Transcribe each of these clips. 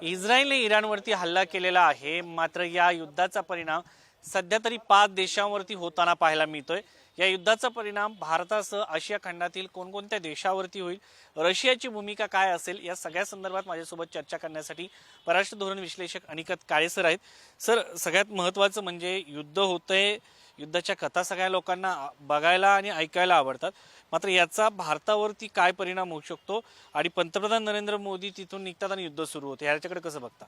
इस्रायलने इराणवरती हल्ला केलेला आहे, मात्र या युद्धाचा परिणाम सध्या तरी 5 देशांवरती होताना पाहायला मिळतोय। या युद्धाचा परिणाम भारतासह आशिया खंडातील कोणकोणत्या देशावरती होईल, रशियाची भूमिका काय असेल, या सगळ्या संदर्भात माझ्यासोबत चर्चा करण्यासाठी परराष्ट्र धोरण विश्लेषक अनिकेत काळे सर आहेत। सर, सगळ्यात महत्त्वाचं म्हणजे युद्ध होतंय, युद्धाच्या कथा सगळ्या लोकांना बघायला आणि ऐकायला आवडतात, मात्र याचा भारतावरती काय परिणाम होऊ शकतो आणि पंतप्रधान नरेंद्र मोदी तिथून निघतात आणि युद्ध सुरू होते, याच्याकडे कसं बघता?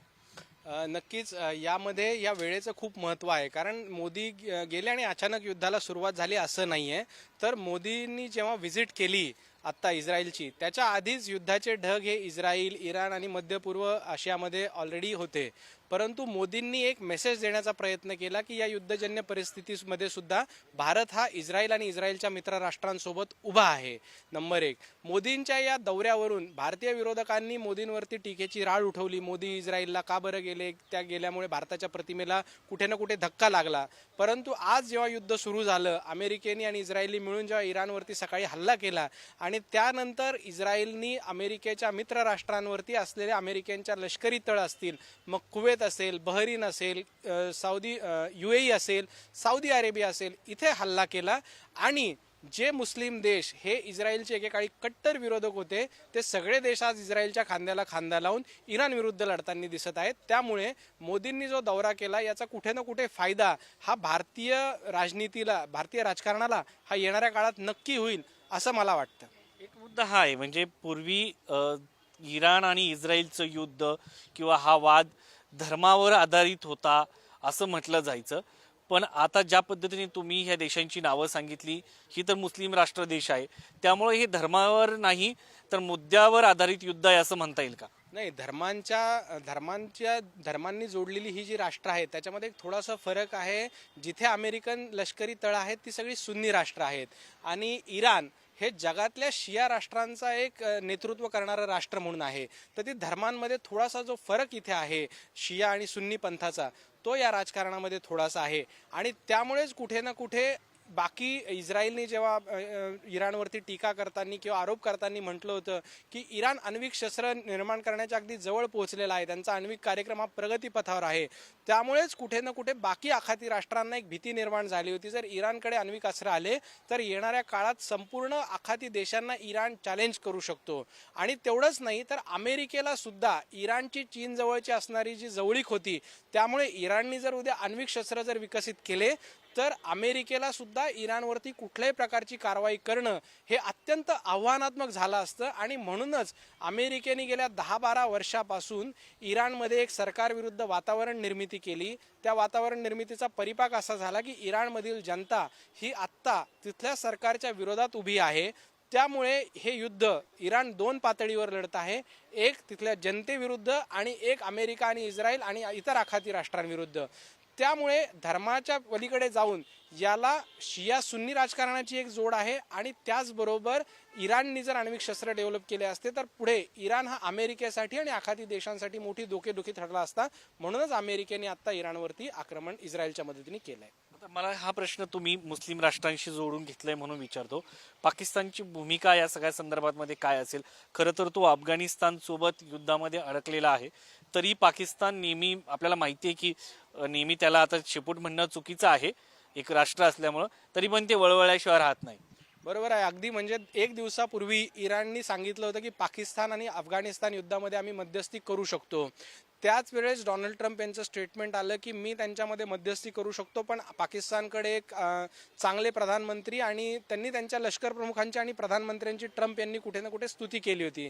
नक्कीच यामध्ये या वेळेचं खूप महत्त्व आहे, कारण मोदी गेले आणि अचानक युद्धाला सुरुवात झाली असं नाही आहे। तर मोदींनी जेव्हा व्हिजिट केली आत्ता इस्रायलची, त्याच्या आधीच युद्धाचे ढग हे इस्रायल, इराण आणि मध्य पूर्व आशियामध्ये ऑलरेडी होते। परंतु मोदींनी एक मेसेज देण्याचा प्रयत्न केला की या युद्धजन्य परिस्थितीमध्ये सुद्धा भारत हा इस्रायल आणि इस्रायलच्या मित्र राष्ट्रांसोबत उभा आहे। नंबर 1, मोदींच्या या दौऱ्यावरून भारतीय विरोधकांनी मोदींवरती टीकेची राळ उठवली। मोदी इस्रायलला का बरं गेले, त्या गेल्यामुळे भारताच्या प्रतिमेला कुठे ना कुठे धक्का लागला। परंतु आज जेव्हा युद्ध सुरू झालं, अमेरिकेने आणि इस्रायली मिळून जेव्हा इराणवरती सकाळी हल्ला केला आणि त्यानंतर इस्रायलनी अमेरिकेच्या मित्र राष्ट्रांवरती असलेले अमेरिकेच्या लष्करी तळ असतील, मग कुवेत असेल, बहरीन असेल, UAE असेल, सौदी अरेबिया असेल, इथे हल्ला केला आणि जे मुस्लिम देश हे इस्रायलचे एकेकाळी कट्टर विरोधक होते, ते सगळे देश आज इस्रायलच्या खांद्याला खांदा लावून इराण विरुद्ध लढताना दिसत आहेत। त्यामुळे मोदींनी जो दौरा केला याचा कुठे ना कुठे फायदा हा भारतीय राजनीतीला, भारतीय राजकारणाला हा येणाऱ्या काळात नक्की होईल असं मला वाटतं। एक मुद्दा हा आहे, म्हणजे पूर्वी इराण आणि इस्रायलचं युद्ध किंवा हा वाद धर्मावर आधारित होता असं म्हटलं जायचं, पण आता ज्या पद्धतीने तुम्ही ह्या देशांची नावं सांगितली, ही तर मुस्लिम राष्ट्र देश आहे, त्यामुळे हे धर्मावर नाही तर मुद्द्यावर आधारित युद्ध आहे असं म्हणता येईल का? नाही, धर्मांनी जोडलेली ही जी राष्ट्र आहेत त्याच्यामध्ये एक थोडासा फरक आहे। जिथे अमेरिकन लष्करी तळ आहेत ती सगळी सुन्नी राष्ट्र आहेत आणि इराण हे जगातल्या शिया राष्ट्रांचा एक नेतृत्व करणारं राष्ट्र म्हणून आहे। तर ती धर्मांमध्ये थोडासा जो फरक इथे आहे शिया आणि सुन्नी पंथाचा, तो या राजकारणामध्ये थोडासा आहे आणि त्यामुळेच कुठे ना कुठे बाकी इस्रायलने जेव्हा इराणवरती टीका करताना किंवा आरोप करताना म्हटलं होतं की इराण आण्विक शस्त्र निर्माण करण्याच्या अगदी जवळ पोहोचलेला आहे, त्यांचा आण्विक कार्यक्रम हा प्रगतीपथावर आहे, त्यामुळेच कुठे ना कुठे बाकी आखाती राष्ट्रांना एक भीती निर्माण झाली होती, जर इराणकडे आण्विक अस्त्र आले तर येणाऱ्या काळात संपूर्ण आखाती देशांना इराण चॅलेंज करू शकतो। आणि तेवढंच नाही तर अमेरिकेला सुद्धा इराणची चीन जवळची असणारी जी जवळीक होती, त्यामुळे इराणनी जर उद्या आण्विक शस्त्र जर विकसित केले तर अमेरिकेला सुद्धा इराणवरती कुठल्याही प्रकारची कारवाई करणं हे अत्यंत आव्हानात्मक झालं असतं। आणि म्हणूनच अमेरिकेने गेल्या 10-12 वर्षापासून इराणमध्ये एक सरकारविरुद्ध वातावरण निर्मिती केली। त्या वातावरण निर्मितीचा परिपाक असा झाला की इराणमधील जनता ही आत्ता तिथल्या सरकारच्या विरोधात उभी आहे। त्यामुळे हे युद्ध इराण 2 पातळीवर लढत आहे, एक तिथल्या जनतेविरुद्ध आणि एक अमेरिका आणि इस्रायल आणि इतर आखाती राष्ट्रांविरुद्ध। त्यामुळे धर्माच्या पलीकडे जाऊन याला शिया सुन्नी राजकारणाची एक जोड आहे आणि त्याचबरोबर इराणने जर आण्विक शस्त्र डेव्हलप केले असते तर पुढे इराण हा अमेरिकेसाठी आणि आखाती देशांसाठी मोठी डोकेदुखी ठरला असता। म्हणूनच अमेरिकेने आता इराणवरती आक्रमण इस्रायलच्या मदतीने केलंय। मला हा प्रश्न तुम्ही मुस्लिम राष्ट्रांशी जोडून घेतलाय म्हणून विचारतो, पाकिस्तानची भूमिका या सगळ्या संदर्भात काय असेल? खरं तर तो अफगाणिस्तान सोबत युद्धामध्ये अडकलेला आहे, तरी पाकिस्तान नेहमी, आपल्याला माहिती आहे की नेहमी त्याला आता शेपूट म्हणणं चुकीचं आहे एक राष्ट्र असल्यामुळं, तरी पण ते वळवळल्याशिवाय राहत नाही। बरोबर आहे, अगदी म्हणजे 1 दिवसापूर्वी इराणनी सांगितलं होतं की पाकिस्तान आणि अफगाणिस्तान युद्धामध्ये आम्ही मध्यस्थी करू शकतो। त्याच वेळेस डोनाल्ड ट्रम्प यांचं स्टेटमेंट आलं की मी त्यांच्यामध्ये मध्यस्थी करू शकतो, पण पाकिस्तानकडे एक चांगले प्रधानमंत्री आणि त्यांनी त्यांच्या लष्कर प्रमुखांची आणि प्रधानमंत्र्यांची ट्रम्प यांनी कुठे ना कुठे स्तुती केली होती।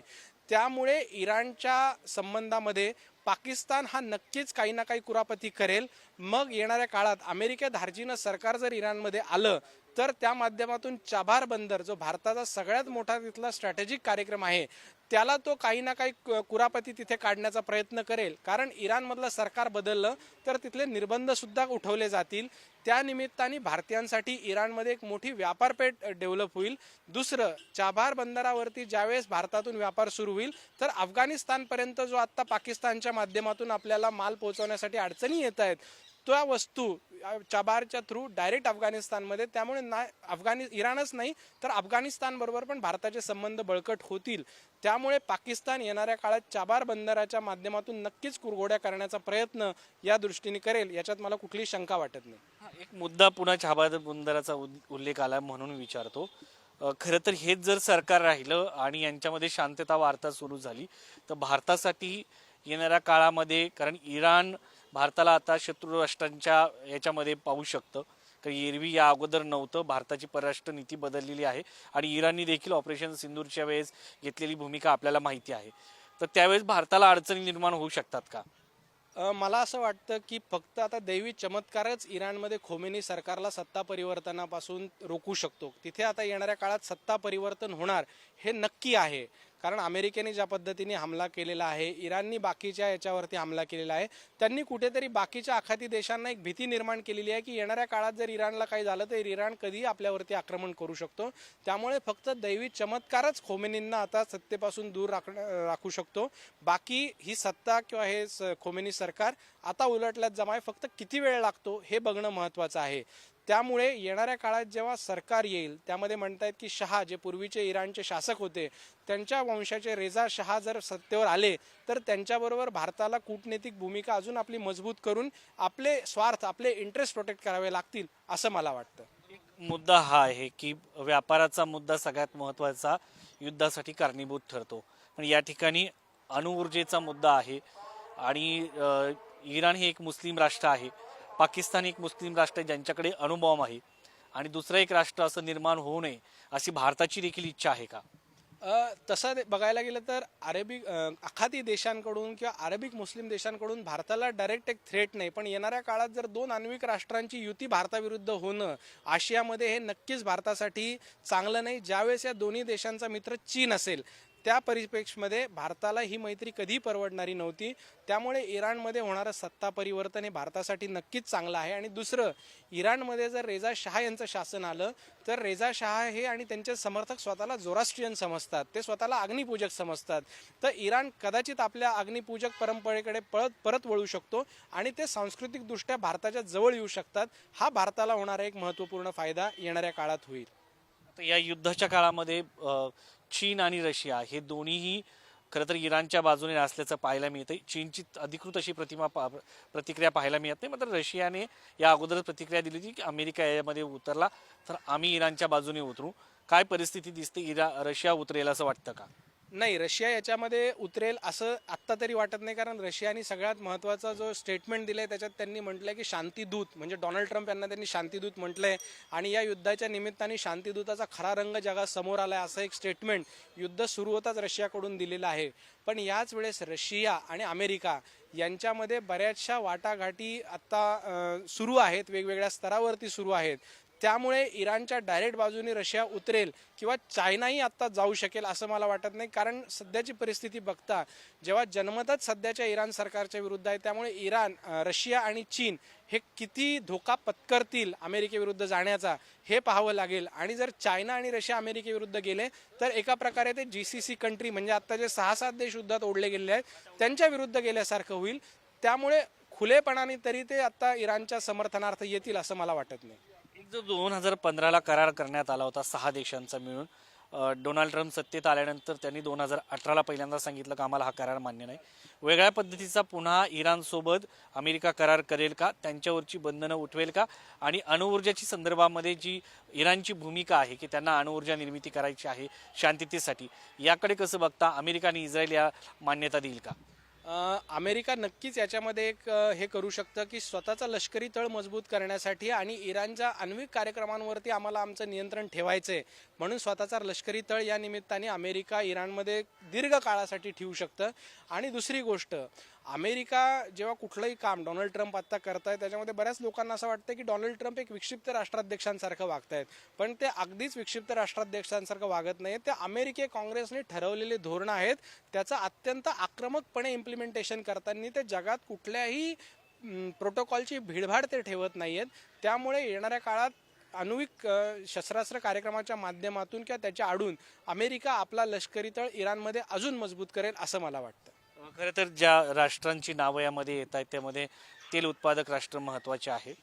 त्यामुळे इराणच्या संबंधामध्ये पाकिस्तान हा नक्कीच काही ना काही कुरापती करेल। मग येणाऱ्या काळात अमेरिका धार्जिनं सरकार जर इराणमध्ये आलं तर त्या माध्यमातून चाबार बंदर, जो भारताचा सगळ्यात मोठा तिथला स्ट्रॅटेजिक कार्यक्रम आहे, त्याला तो काही ना काही कुरापती तिथे काढण्याचा प्रयत्न करेल। कारण इराणमधलं सरकार बदललं तर तिथले निर्बंध सुद्धा उठवले जातील, त्या निमित्ताने भारतीयांसाठी इराणमध्ये एक मोठी व्यापारपेठ डेव्हलप होईल। दुसरं, चाबार बंदरावरती ज्यावेळेस भारतातून व्यापार सुरू होईल तर अफगाणिस्तानपर्यंत जो आत्ता पाकिस्तानच्या माध्यमातून आपल्याला माल पोहोचवण्यासाठी अडचणी येत आहेत, त्या वस्तू चबारच्या थ्रू डायरेक्ट अफगाणिस्तानमध्ये, त्यामुळे इराणच नाही तर अफगाणिस्तान बरोबर पण भारताचे संबंध बळकट होतील. त्यामुळे पाकिस्तान येणाऱ्या काळात चाबार बंदराच्या माध्यमातून नक्कीच कुरघोड्या करण्याचा प्रयत्न या दृष्टीने करेल, याच्यात मला कुठलीही शंका वाटत नाही. एक मुद्दा पुन्हा चाबार बंदराचा उल्लेख आला म्हणून विचारतो. खरं तर हेच जर सरकार राहिलं आणि यांच्यामध्ये शांतता वार्ता सुरू झाली तर भारतासाठी येणाऱ्या काळामध्ये, कारण इराण भारताला आता शत्रू राष्ट्रांच्या याच्यामध्ये पाहू शकतं, कारण एरवी या अगोदर नव्हतं. भारताची परराष्ट्र नीती बदललेली आहे आणि इराणनी देखील ऑपरेशन सिंदूरच्या वेळेस घेतलेली भूमिका आपल्याला माहिती आहे. तर त्यावेळेस भारताला अडचणी निर्माण होऊ शकतात का? मला असं वाटतं की फक्त आता दैवी चमत्कारच इराणमध्ये खोमेनी सरकारला सत्ता परिवर्तनापासून रोखू शकतो. तिथे आता येणाऱ्या काळात सत्ता परिवर्तन होणार हे नक्की आहे, कारण अमेरिकेने ज्या पद्धतीने हमला केलेला आहे, इराणनी बाकीच्या याच्यावरती हमला केलेला आहे, त्यांनी कुठेतरी बाकीच्या आखाती देशांना एक भीती निर्माण केलेली आहे की येणाऱ्या काळात जर इराणला काही झालं तर इराण कधीही आपल्यावरती आक्रमण करू शकतो. त्यामुळे फक्त दैवी चमत्कारच खोमेनींना आता सत्तेपासून दूर राखू शकतो. बाकी ही सत्ता किंवा हे खोमेनी सरकार आता उलटल्यात जमाय, फक्त किती वेळ लागतो हे बघणं महत्त्वाचं आहे. त्यामुळे येणाऱ्या काळात जेव्हा सरकार येईल, त्यामध्ये म्हणतायत की शहा जे पूर्वीचे इराणचे शासक होते त्यांच्या वंशाचे रेजा शहा जर सत्तेवर आले तर त्यांच्याबरोबर भारताला कूटनैतिक भूमिका अजून आपली मजबूत करून आपले स्वार्थ, आपले इंटरेस्ट प्रोटेक्ट करावे लागतील असं मला वाटतं. एक मुद्दा हा आहे की व्यापाराचा मुद्दा सगळ्यात महत्त्वाचा युद्धासाठी कारणीभूत ठरतो, पण या ठिकाणी अणुऊर्जेचा मुद्दा आहे आणि इराण हे एक मुस्लिम राष्ट्र आहे, पाकिस्तान एक मुस्लिम राष्ट्र आहे ज्यांच्याकडे अणुबॉम्ब आहे, आणि दुसरं एक राष्ट्र असं निर्माण होऊ नये अशी भारताची देखील इच्छा आहे का? तसं बघायला गेलं तर अरेबिक आखाती देशांकडून किंवा अरेबिक मुस्लिम देशांकडून भारताला डायरेक्ट एक थ्रेट नाही, पण येणाऱ्या काळात जर दोन आण्विक राष्ट्रांची युती भारताविरुद्ध होणं आशियामध्ये हे नक्कीच भारतासाठी चांगलं नाही. ज्यावेळेस या दोन्ही देशांचा मित्र चीन असेल त्या परिप्रेक्षमध्ये भारताला ही मैत्री कधी परवडणारी नव्हती. त्यामुळे इराणमध्ये होणारं सत्ता परिवर्तन हे भारतासाठी नक्कीच चांगलं आहे. आणि दुसरं, इराणमध्ये जर रेजा शहा यांचं शासन आलं तर रेजा शहा हे आणि त्यांचे समर्थक स्वतःला झोरास्ट्रियन समजतात, ते स्वतःला अग्निपूजक समजतात. तर इराण कदाचित आपल्या अग्निपूजक परंपरेकडे परत वळू शकतो आणि ते सांस्कृतिकदृष्ट्या भारताच्या जवळ येऊ शकतात. हा भारताला होणारा एक महत्त्वपूर्ण फायदा येणाऱ्या काळात होईल. आता या युद्धाच्या काळामध्ये चीन आणि रशिया हे दोन्हीही खरं तर इराणच्या बाजूने असल्याचं पाहायला मिळतं. चीनची अधिकृत अशी प्रतिक्रिया पाहायला मिळत नाही, मात्र रशियाने या अगोदरच प्रतिक्रिया दिली होती की अमेरिका यामध्ये उतरला तर आम्ही इराणच्या बाजूने उतरू. काय परिस्थिती दिसते? रशिया उतरेल असं वाटतं का? नाही, रशिया याच्यामध्ये उतरेल असं आत्ता तरी वाटत नाही, कारण रशियाने सगळ्यात महत्त्वाचा जो स्टेटमेंट दिलाय त्याच्यात त्यांनी म्हटलंय की शांतीदूत, म्हणजे डोनाल्ड ट्रम्प यांना त्यांनी शांतीदूत म्हटलंय आणि या युद्धाच्या निमित्ताने शांतीदूताचा खरा रंग जगात समोर आलाय असं एक स्टेटमेंट युद्ध सुरू होताच रशियाकडून दिलेलं आहे. पण याच वेळेस रशिया आणि अमेरिका यांच्यामध्ये बऱ्याचशा वाटाघाटी आत्ता सुरू आहेत, वेगवेगळ्या स्तरावरती सुरू आहेत. त्यामुळे इराणच्या डायरेक्ट बाजूने रशिया उतरेल किंवा चायनाही आत्ता जाऊ शकेल असं मला वाटत नाही, कारण सध्याची परिस्थिती बघता जेव्हा जनमतच सध्याच्या इराण सरकारच्या विरुद्ध आहे, त्यामुळे इराण, रशिया आणि चीन हे किती धोका पत्करतील अमेरिकेविरुद्ध जाण्याचा हे पाहावं लागेल. आणि जर चायना आणि रशिया अमेरिकेविरुद्ध गेले तर एका प्रकारे ते GCC कंट्री, म्हणजे आत्ता जे 6-7 देश युद्धात ओढले गेले आहेत त्यांच्या विरुद्ध गेल्यासारखं होईल. त्यामुळे खुलेपणाने तरी ते आता इराणच्या समर्थनार्थ येतील असं मला वाटत नाही. जो 2015ला करार करण्यात आला होता 6 देशांचा मिळून, डोनाल्ड ट्रम्प सत्तेत आल्यानंतर त्यांनी 2018ला पहिल्यांदा सांगितलं की आम्हाला हा करार मान्य नाही. वेगळ्या पद्धतीचा पुन्हा इराणसोबत अमेरिका करार करेल का? त्यांच्यावरची बंधनं उठवेल का? आणि अणुऊर्जाची संदर्भामध्ये जी इराणची भूमिका आहे की त्यांना अणुऊर्जा निर्मिती करायची आहे शांततेसाठी, याकडे कसं बघता? अमेरिका आणि इस्रायल या मान्यता देईल का? अमेरिका नक्कीच याच्यामध्ये एक हे करू शकतं की स्वतःचा लष्करी तळ मजबूत करण्यासाठी आणि इराणच्या आण्विक कार्यक्रमांवरती आम्हाला आमचं नियंत्रण ठेवायचं आहे म्हणून स्वतःचा लष्करी तळ या निमित्ताने अमेरिका इराणमध्ये दीर्घ काळासाठी ठेवू शकतं. आणि दुसरी गोष्ट, अमेरिका जेव्हा कुठलंही काम डोनाल्ड ट्रम्प आत्ता करतायत त्याच्यामध्ये बऱ्याच लोकांना असं वाटतं की डोनाल्ड ट्रम्प एक विक्षिप्त राष्ट्राध्यक्षांसारखं वागतायत, पण ते अगदीच विक्षिप्त राष्ट्राध्यक्षांसारखं वागत नाही. ते अमेरिके काँग्रेसने ठरवलेले धोरणं आहेत, त्याचं अत्यंत आक्रमकपणे इम्प्लिमेंटेशन करताना ते जगात कुठल्याही प्रोटोकॉलची भीडभाड ते ठेवत नाही आहेत. त्यामुळे येणाऱ्या काळात आण्विक शस्त्रास्त्र कार्यक्रमाच्या माध्यमातून किंवा त्याच्या आडून अमेरिका आपला लष्करी तळ इराणमध्ये अजून मजबूत करेल असं मला वाटतं. खरं तर ज्या राष्ट्रांची नावं यामध्ये येत आहेत त्यामध्ये तेल उत्पादक राष्ट्र महत्त्वाचे आहेत.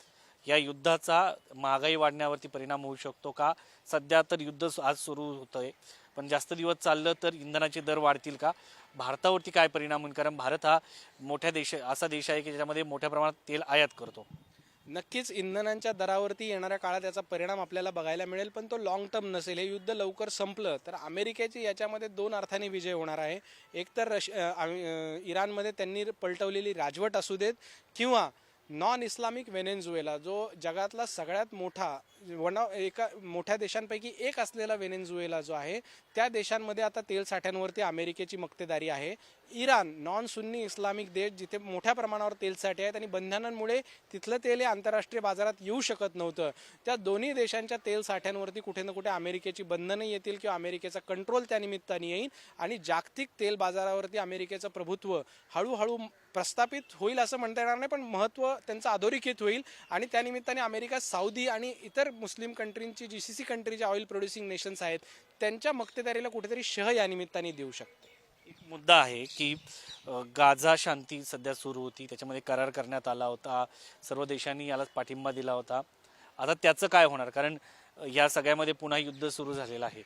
या युद्धाचा महागाई वाढण्यावरती परिणाम होऊ शकतो का? सध्या तर युद्ध आज सुरू होतंय, पण जास्त दिवस चाललं तर इंधनाचे दर वाढतील का? भारतावरती काय परिणाम होईल? कारण भारत हा असा देश आहे की ज्याच्यामध्ये मोठ्या प्रमाणात तेल आयात करतो. नक्कीच इंधनांच्या दरावरती येणाऱ्या काळात याचा परिणाम आपल्याला बघायला मिळेल, पण तो लॉंग टर्म नसेल. हे युद्ध लवकर संपलं तर अमेरिकेची याच्यामध्ये दोन अर्थाने विजय होणार आहे. एक तर इराणमध्ये त्यांनी पलटवलेली राजवट असू देत, किंवा नॉन इस्लामिक व्हेनेझुएला जो जगातला सगळ्यात मोठा एका मोठ्या देशांपैकी एक असलेला व्हेनेझुएला जो आहे, त्या देशांमध्ये आता तेल साठ्यांवरती अमेरिकेची मक्तेदारी आहे. इराण नॉन सुन्नी इस्लामिक देश जिथे मोठ्या प्रमाणावर तेल साठे आहेत आणि बंधनांमुळे तिथलं तेल हे आंतरराष्ट्रीय बाजारात येऊ शकत नव्हतं. त्या दोन्ही देशांच्या तेल साठ्यांवरती कुठे ना कुठे अमेरिकेची बंधनं येतील किंवा अमेरिकेचा कंट्रोल त्या निमित्ताने येईल आणि जागतिक तेल बाजारावरती अमेरिकेचं प्रभुत्व हळूहळू प्रस्थापित होईल असं म्हणता येणार नाही, पण महत्त्व त्यांचं अधोरेखित होईल. आणि त्यानिमित्ताने अमेरिका, सौदी आणि इतर मुस्लिम कंट्रींची GCC कंट्री ज्या ऑइल प्रोड्युसिंग नेशन्स आहेत त्यांच्या मक्तेदारीला कुठेतरी शह या निमित्ताने देऊ शकते. एक मुद्दा आहे की गाझा शांती सध्या सुरू होती, त्याच्यामध्ये करार करण्यात आला होता, सर्व देशांनी याला पाठिंबा दिला होता. आता त्याचं काय होणार? कारण या सगळ्यामध्ये पुन्हा युद्ध सुरू झालेलं आहे.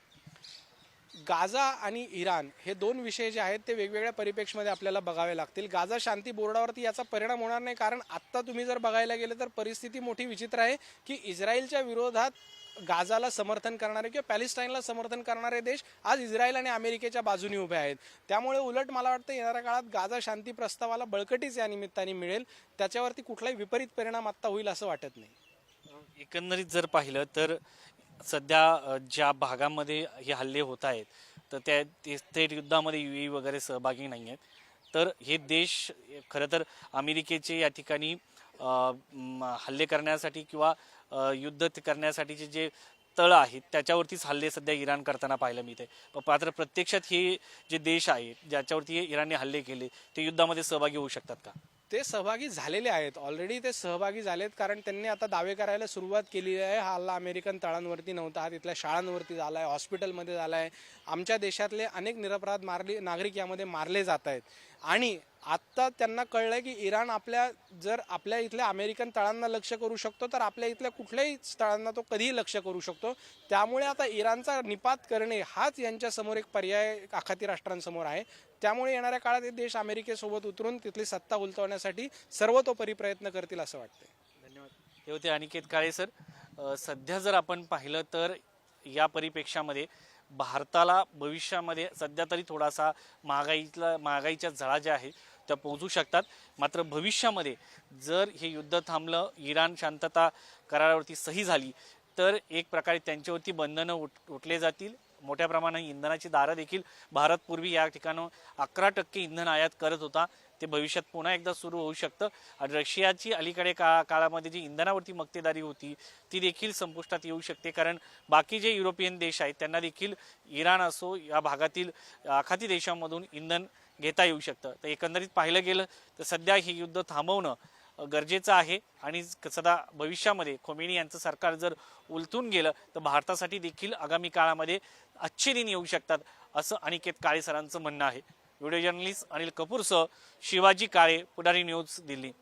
गाझा आणि इराण हे दोन विषय जे आहेत ते वेगवेगळ्या परिप्रेक्ष्यामध्ये आपल्याला बघावे लागतील. गाझा शांती बोर्डावरती याचा परिणाम होणार नाही, कारण आत्ता तुम्ही जर बघायला गेले तर परिस्थिती मोठी विचित्र आहे की इस्रायलच्या विरोधात गाझाला समर्थन करणारे किंवा पॅलेस्टाईनला समर्थन करणारे देश आज इस्रायल आणि अमेरिकेच्या बाजूने उभे आहेत. त्यामुळे उलट मला वाटतं येणाऱ्या काळात गाझा शांती प्रस्तावाला बळकटीच या निमित्ताने मिळेल. त्याच्यावरती कुठलाही विपरीत परिणाम आत्ता होईल असं वाटत नाही. एकंदरीत जर पाहिलं तर सध्या ज्या भागामध्ये हे हल्ले होत आहेत तर त्या थेट युद्धामध्ये UAE वगैरे सहभागी नाही आहेत. तर हे देश खरं तर अमेरिकेचे या ठिकाणी हल्ले करण्यासाठी किंवा युद्ध करण्यासाठीचे जे तळ आहेत त्याच्यावरतीच हल्ले सध्या इराण करताना पाहायला मिळते. मात्र प्रत्यक्षात हे जे देश आहेत ज्याच्यावरती इराणने हल्ले केले ते युद्धामध्ये सहभागी होऊ शकतात का? ते सहभागी झालेले आहेत, ऑलरेडी ते सहभागी झालेत, कारण त्यांनी आता दावे करायला सुरुवात केली आहे. हा हल्ला अमेरिकन तळांवरती नव्हता, हा तिथल्या शाळांवरती झाला आहे, हॉस्पिटलमध्ये झाला आहे. आमच्या देशातले अनेक निरपराध नागरिक यामध्ये मारले जात आहेत. आणि आत्ता त्यांना कळलं की इराण जर आपल्या इथल्या अमेरिकन तळांना लक्ष्य करू शकतो तर आपल्या इथल्या कुठल्याही तळांना तो कधीही लक्ष्य करू शकतो. त्यामुळे आता इराणचा निपात करणे हाच यांच्यासमोर एक पर्याय आखाती राष्ट्रांसमोर आहे. त्यामुळे येणाऱ्या काळात हे देश अमेरिकेसोबत उतरून तिथली सत्ता उलटवण्यासाठी सर्वतोपरी प्रयत्न करतील असं वाटतंय. धन्यवाद. हे होते अनिकेत काळे सर. सध्या जर आपण पाहिलं तर या परिप्रेक्षामध्ये भारताला भविष्यामध्ये सध्या तरी थोडासा महागाईच्या झळा ज्या आहेत त्या पोहोचू शकतात. मात्र भविष्यामध्ये जर हे युद्ध थांबलं, इराण शांतता करारावरती सही झाली तर एक प्रकारे त्यांच्यावरती बंधनं उठले जातील. मोठ्या प्रमाणात इंधनाची दारं देखील भारत पूर्वी या ठिकाणी 11% इंधन आयात करत होता, ते भविष्यात पुन्हा एकदा सुरू होऊ शकतं. आणि रशियाची अलीकडे काळामध्ये जी इंधनावरती मक्तेदारी होती ती देखील संपुष्टात येऊ शकते, कारण बाकी जे युरोपियन देश आहेत त्यांना देखील इराण असो या भागातील आखाती देशांमधून इंधन घेता येऊ शकतं. तर एकंदरीत पाहिलं गेलं तर सध्या हे युद्ध थांबवणं गरजेचं आहे. आणि सदा भविष्यामध्ये खोमेनी यांचं सरकार जर उलटून गेलं तर भारतासाठी देखील आगामी काळामध्ये अच्छे दिन येऊ शकतात असं अनिकेत काळे सरांचं म्हणणं आहे. व्हिडिओ जर्नलिस्ट अनिल कपूरसह शिवाजी काळे, पुढारी न्यूज, दिल्ली.